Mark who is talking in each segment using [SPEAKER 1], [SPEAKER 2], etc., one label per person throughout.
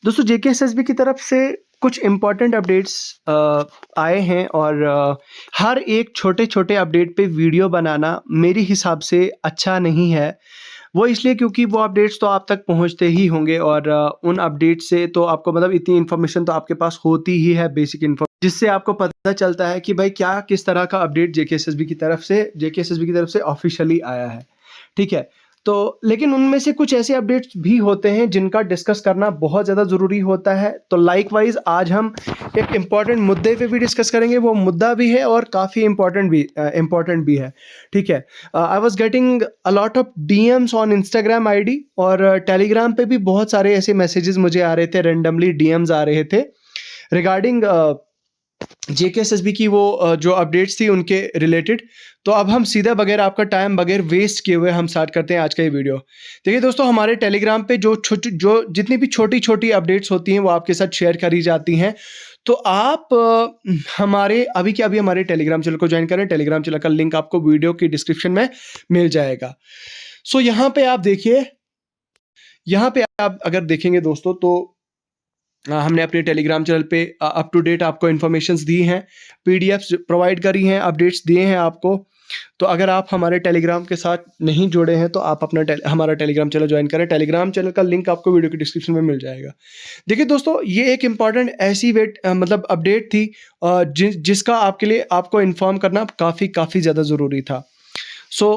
[SPEAKER 1] दोस्तों जेकेएसएसबी की तरफ से कुछ इम्पोर्टेंट अपडेट्स आए हैं और हर एक छोटे छोटे अपडेट पे वीडियो बनाना मेरे हिसाब से अच्छा नहीं है। वो इसलिए क्योंकि वो अपडेट्स तो आप तक पहुंचते ही होंगे और उन अपडेट से तो आपको मतलब इतनी इन्फॉर्मेशन तो आपके पास होती ही है, बेसिक इन्फॉर्मेशन, जिससे आपको पता चलता है कि भाई क्या किस तरह का अपडेट जेकेएसएसबी की तरफ से ऑफिशियली आया है। ठीक है, तो लेकिन उनमें से कुछ ऐसे अपडेट्स भी होते हैं जिनका डिस्कस करना बहुत ज़्यादा ज़रूरी होता है। तो लाइकवाइज आज हम एक इम्पॉर्टेंट मुद्दे पे भी डिस्कस करेंगे, वो मुद्दा भी है और काफ़ी इम्पॉर्टेंट भी है। ठीक है, I was getting a lot of DMs on Instagram ID और टेलीग्राम पे भी बहुत सारे ऐसे मैसेजेस मुझे आ रहे थे, रेंडमली डीएम्स आ रहे थे रिगार्डिंग जेकेएसएसबी की वो जो अपडेट्स थी उनके रिलेटेड। तो अब हम सीधा बगैर आपका टाइम बगैर वेस्ट किए हुए हम स्टार्ट करते हैं आज का ये वीडियो। देखिए दोस्तों, हमारे टेलीग्राम पे जो जितनी भी छोटी छोटी अपडेट्स होती हैं वो आपके साथ शेयर करी जाती हैं। तो आप हमारे अभी के अभी हमारे टेलीग्राम चैनल को ज्वाइन करें। टेलीग्राम चैनल का लिंक आपको वीडियो की डिस्क्रिप्शन में मिल जाएगा। सो यहाँ पे आप देखिए, यहाँ पे आप अगर देखेंगे दोस्तों तो हमने अपने टेलीग्राम चैनल पे अप टू डेट आपको इन्फॉर्मेशंस दी हैं, पीडीएफ्स प्रोवाइड करी हैं, अपडेट्स दिए हैं आपको। तो अगर आप हमारे टेलीग्राम के साथ नहीं जुड़े हैं तो आप अपना हमारा टेलीग्राम चैनल ज्वाइन करें। टेलीग्राम चैनल का लिंक आपको वीडियो की डिस्क्रिप्शन में मिल जाएगा। देखिए दोस्तों, ये एक इम्पॉर्टेंट ऐसी मतलब अपडेट थी जिसका आपके लिए आपको इन्फॉर्म करना काफ़ी ज़्यादा ज़रूरी था। सो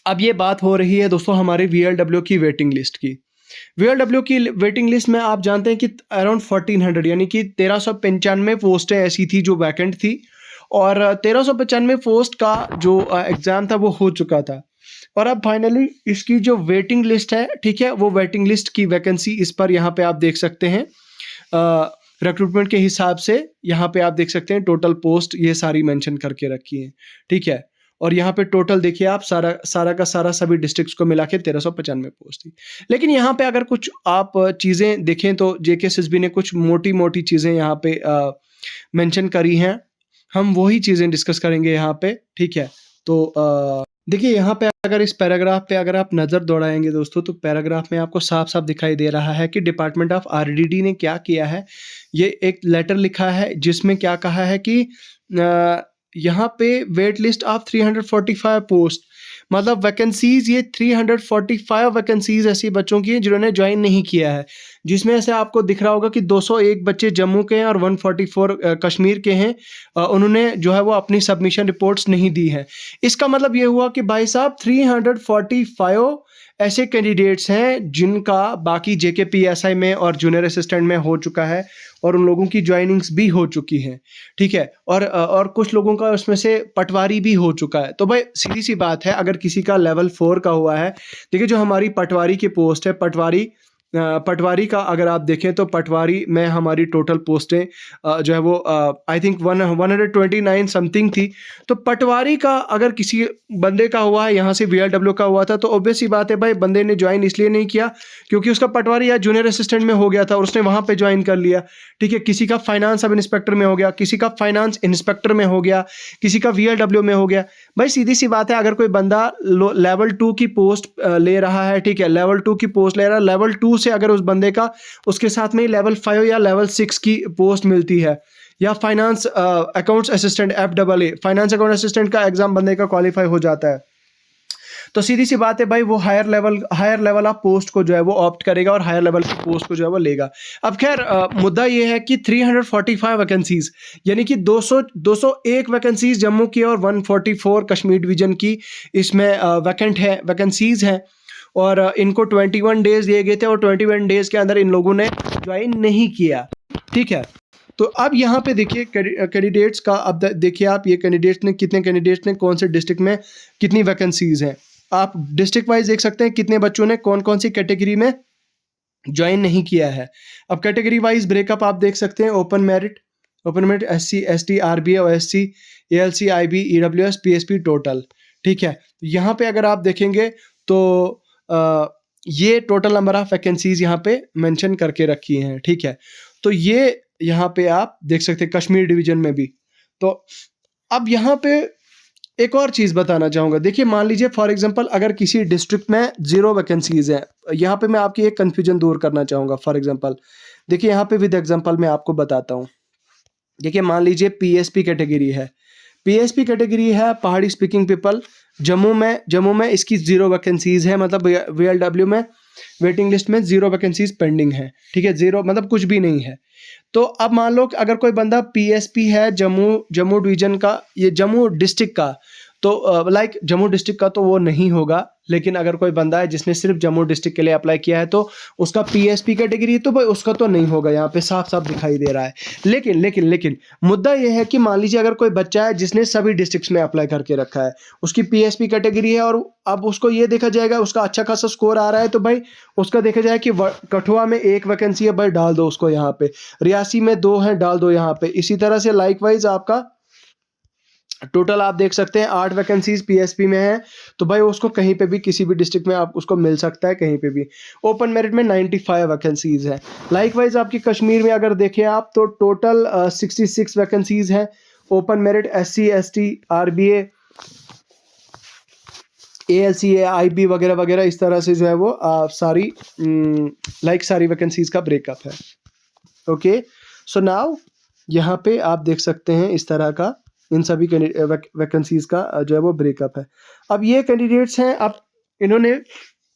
[SPEAKER 1] अब ये बात हो रही है दोस्तों हमारे वीएलडब्ल्यू की वेटिंग लिस्ट की। वीएलडब्ल्यू की वेटिंग लिस्ट में आप जानते हैं कि अराउंड 1400 यानी कि 1395 पोस्टें ऐसी थी जो वैकेंट थी और 1395 पोस्ट का जो एग्ज़ाम था वो हो चुका था। और अब फाइनली इसकी जो वेटिंग लिस्ट है, ठीक है, वो वेटिंग लिस्ट की वैकेंसी इस पर यहाँ पे आप देख सकते हैं। रिक्रूटमेंट के हिसाब से यहाँ पे आप देख सकते हैं टोटल पोस्ट ये सारी मेंशन करके रखी है। ठीक है, और यहाँ पे टोटल देखिए आप सारा का सारा सभी डिस्ट्रिक्ट्स को मिला के 1395 पोस्ट थी। लेकिन यहाँ पे अगर कुछ आप चीज़ें देखें तो जेकेएसएसबी ने कुछ मोटी मोटी चीज़ें यहाँ पे मेंशन करी हैं। हम वही चीज़ें डिस्कस करेंगे यहाँ पे। ठीक है, तो देखिए यहाँ पे अगर इस पैराग्राफ पे अगर आप नज़र दौड़ाएंगे दोस्तों तो पैराग्राफ में आपको साफ साफ दिखाई दे रहा है कि डिपार्टमेंट ऑफ आरडीडी ने क्या किया है। ये एक लेटर लिखा है जिसमें क्या कहा है कि यहाँ पे वेट लिस्ट ऑफ 345 पोस्ट, मतलब वैकेंसीज ये 345 वैकेंसीज ऐसी बच्चों की हैं जिन्होंने ज्वाइन नहीं किया है, जिसमें से आपको दिख रहा होगा कि 201 बच्चे जम्मू के हैं और 144 कश्मीर के हैं। उन्होंने जो है वो अपनी सबमिशन रिपोर्ट्स नहीं दी हैं। इसका मतलब ये हुआ कि भाई साहब 345 ऐसे कैंडिडेट्स हैं जिनका बाकी जेकेपीएसआई में और जूनियर असिस्टेंट में हो चुका है और उन लोगों की ज्वाइनिंग्स भी हो चुकी हैं। ठीक है, और कुछ लोगों का उसमें से पटवारी भी हो चुका है। तो भाई सीधी सी बात है, अगर किसी का लेवल 4 का हुआ है, देखिए जो हमारी पटवारी की पोस्ट है, पटवारी का अगर आप देखें तो पटवारी में हमारी टोटल पोस्टें जो है वो आई थिंक 129 समथिंग थी। तो पटवारी का अगर किसी बंदे का हुआ है, यहाँ से वीएलडब्ल्यू का हुआ था, तो ऑब्वियस सी बात है भाई बंदे ने ज्वाइन इसलिए नहीं किया क्योंकि उसका पटवारी या जूनियर असिस्टेंट में हो गया था और उसने वहाँ पे ज्वाइन कर लिया। ठीक है, किसी का फाइनेंस सब इंस्पेक्टर में हो गया, किसी का फाइनेंस इंस्पेक्टर में हो गया, किसी का वीएलडब्ल्यू में हो गया। भाई सीधी सी बात है, अगर कोई बंदा लेवल 2 की पोस्ट ले रहा है, ठीक है, लेवल 2 की पोस्ट ले रहा है, लेवल 2 से अगर उस बंदे का उसके साथ में ही लेवल 5 या लेवल 6 की पोस्ट मिलती है, या finance accounts assistant FAA finance account assistant का एग्जाम बंदे का क्वालिफाई हो जाता है, तो सीधी सी बात है भाई वो हायर लेवल ऑफ पोस्ट को जो है वो ऑप्ट करेगा और हायर लेवल की पोस्ट को जो है वो लेगा। अब खैर मुद्दा ये है कि 345 वैकेंसीज यानी कि 201 वैकेंसीज जम्मू की और 144 कश्मीर डिवीजन की इसमें वैकेंसीज हैं और इनको 21 डेज दिए गए थे और 21 डेज के अंदर इन लोगों ने ज्वाइन नहीं किया। ठीक है, तो अब यहाँ पे देखिए कैंडिडेट्स का, अब देखिए आप ये कितने कैंडिडेट्स ने कौन से डिस्ट्रिक्ट में कितनी वैकेंसीज हैं, आप डिस्ट्रिक्ट वाइज देख सकते हैं कितने बच्चों ने कौन कौन सी कैटेगरी में ज्वाइन नहीं किया है। अब कैटेगरी वाइज ब्रेकअप आप देख सकते हैं, open merit SC ST RBA OSC ALC IB EWS PSP total. ठीक है, यहाँ पे अगर आप देखेंगे तो ये टोटल नंबर ऑफ वैकेंसीज यहाँ पे मेंशन करके रखी हैं। ठीक है, तो ये यहाँ पे आप देख सकते हैं कश्मीर डिवीजन में भी। तो अब यहाँ पे एक और चीज़ बताना चाहूँगा, देखिए मान लीजिए फॉर एग्जांपल अगर किसी डिस्ट्रिक्ट में 0 वैकेंसीज़ हैं, यहाँ पे मैं आपकी एक कन्फ्यूजन दूर करना चाहूँगा। फॉर एग्जांपल देखिए यहाँ पे विद एग्जांपल मैं आपको बताता हूँ। देखिए मान लीजिए पीएसपी कैटेगरी है, पीएसपी कैटेगरी है पहाड़ी स्पीकिंग पीपल, जम्मू में इसकी 0 वैकेंसीज़ है, मतलब वीएलडब्ल्यू में वेटिंग लिस्ट में 0 वैकेंसीज़ पेंडिंग है, ठीक है, 0 मतलब कुछ भी नहीं है। तो अब मान लो कि अगर कोई बंदा पीएसपी है जम्मू डिवीजन का, ये जम्मू डिस्ट्रिक्ट का, तो लाइक जम्मू डिस्ट्रिक्ट का तो वो नहीं होगा, लेकिन अगर कोई बंदा है जिसने सिर्फ जम्मू डिस्ट्रिक्ट के लिए अप्लाई किया है तो उसका पीएसपी कैटेगरी, तो भाई उसका तो नहीं होगा, यहाँ पे साफ साफ दिखाई दे रहा है। लेकिन मुद्दा ये है कि मान लीजिए अगर कोई बच्चा है जिसने सभी डिस्ट्रिक्ट्स में अप्लाई करके रखा है, उसकी पीएसपी कैटेगरी है, और अब उसको ये देखा जाएगा उसका अच्छा खासा स्कोर आ रहा है, तो भाई उसका देखा जाए कि कठुआ में 1 वैकेंसी है, भाई डाल दो उसको यहाँ पे, रियासी में 2 है, डाल दो यहाँ पे। इसी तरह से लाइकवाइज आपका टोटल आप देख सकते हैं 8 वैकेंसीज पीएसपी में है, तो भाई उसको कहीं पे भी किसी भी डिस्ट्रिक्ट में आप उसको मिल सकता है, कहीं पे भी। ओपन मेरिट में 95 वैकेंसीज है। लाइकवाइज आपकी कश्मीर में अगर देखें आप तो टोटल 66 वैकेंसीज है। Open merit SC ST RBA ALCA IB वगैरह वगैरह, इस तरह से जो है वो सारी सारी वैकेंसीज का ब्रेकअप है। ओके, सो नाउ यहाँ पे आप देख सकते हैं इस तरह का इन सभी वैकेंसीज का जो है वो ब्रेकअप है। अब ये कैंडिडेट्स हैं, अब इन्होंने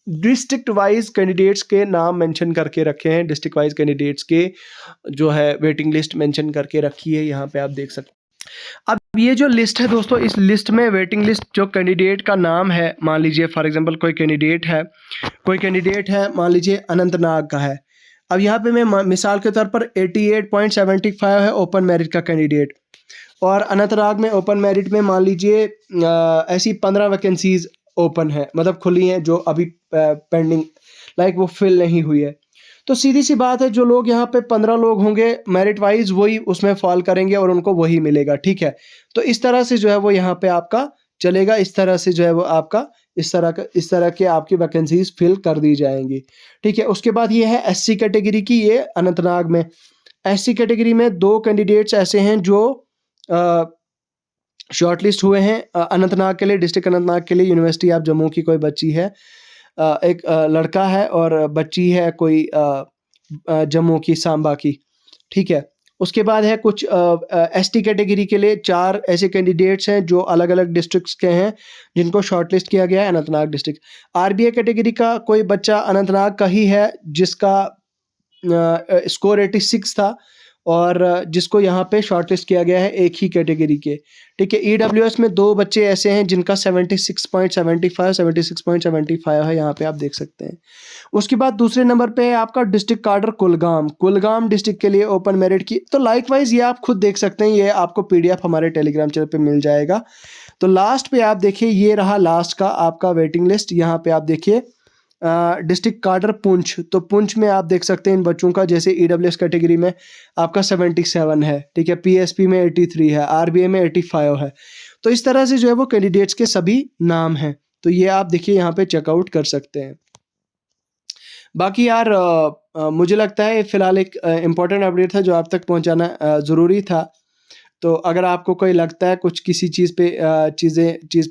[SPEAKER 1] डिस्ट्रिक्ट वाइज कैंडिडेट्स के नाम मेंशन करके रखे हैं, डिस्ट्रिक्ट वाइज कैंडिडेट्स के जो है वेटिंग लिस्ट मेंशन करके रखी है, यहाँ पे आप देख सकते हैं। अब ये जो लिस्ट है दोस्तों, इस लिस्ट में वेटिंग लिस्ट जो कैंडिडेट का नाम है, मान लीजिए फॉर एग्जांपल कोई कैंडिडेट है मान लीजिए अनंतनाग का है। अब यहाँ पे मैं मिसाल के तौर पर 88.75 है ओपन मेरिट का कैंडिडेट, और अनंतनाग में ओपन मेरिट में मान लीजिए ऐसी 15 वैकेंसीज ओपन है, मतलब खुली हैं, जो अभी पेंडिंग वो फिल नहीं हुई है। तो सीधी सी बात है, जो लोग यहाँ पे 15 लोग होंगे मेरिट वाइज वही उसमें फॉल करेंगे और उनको वही मिलेगा, ठीक है। तो इस तरह से जो है वो यहाँ पे आपका चलेगा, इस तरह से जो है वो आपका इस तरह के आपकी वैकेंसीज फिल कर दी जाएंगी, ठीक है। उसके बाद ये है SC कैटेगरी की, ये अनंतनाग में SC कैटेगरी में 2 कैंडिडेट्स ऐसे हैं जो शॉर्टलिस्ट हुए हैं अनंतनाग के लिए, डिस्ट्रिक्ट अनंतनाग के लिए। यूनिवर्सिटी ऑफ जम्मू की कोई बच्ची है, एक लड़का है और बच्ची है कोई जम्मू की, सांबा की, ठीक है। उसके बाद है कुछ ST कैटेगरी के लिए 4 ऐसे कैंडिडेट्स हैं जो अलग अलग डिस्ट्रिक्ट्स के हैं, जिनको शॉर्टलिस्ट किया गया है अनंतनाग डिस्ट्रिक्ट। RBA कैटेगरी का कोई बच्चा अनंतनाग का ही है जिसका स्कोर 86 था, और जिसको यहाँ पे शॉर्टलिस्ट किया गया है एक ही कैटेगरी के, ठीक है। EWS में 2 बच्चे ऐसे हैं जिनका 76.75 है, यहाँ पे आप देख सकते हैं। उसके बाद दूसरे नंबर पे है आपका डिस्ट्रिक्ट कार्डर कुलगाम डिस्ट्रिक्ट के लिए ओपन मेरिट की। तो लाइकवाइज ये आप खुद देख सकते हैं, ये आपको PDF हमारे टेलीग्राम चैनल पे मिल जाएगा। तो लास्ट पे आप देखिए, ये रहा लास्ट का आपका वेटिंग लिस्ट। यहाँ पे आप देखिए डिस्ट्रिक्ट कार्डर पुंछ, तो पुंछ में आप देख सकते हैं इन बच्चों का, जैसे EWS कैटेगरी में आपका 77 है, ठीक है, PSP में 83 है, RBA में 85 है। तो इस तरह से जो है वो कैंडिडेट्स के सभी नाम हैं, तो ये आप देखिए यहाँ पे चेकआउट कर सकते हैं। बाकी यार मुझे लगता है फिलहाल एक इम्पोर्टेंट अपडेट था जो आप तक पहुँचाना ज़रूरी था। तो अगर आपको कोई लगता है कुछ किसी चीज़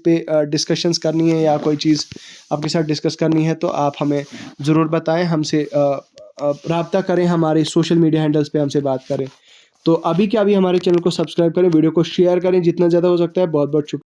[SPEAKER 1] पे डिस्कशंस करनी है या कोई चीज़ आपके साथ डिस्कस करनी है, तो आप हमें ज़रूर बताएं, हमसे राब्ता करें, हमारे सोशल मीडिया हैंडल्स पे हमसे बात करें। तो अभी हमारे चैनल को सब्सक्राइब करें, वीडियो को शेयर करें जितना ज़्यादा हो सकता है। बहुत बहुत शुक्रिया।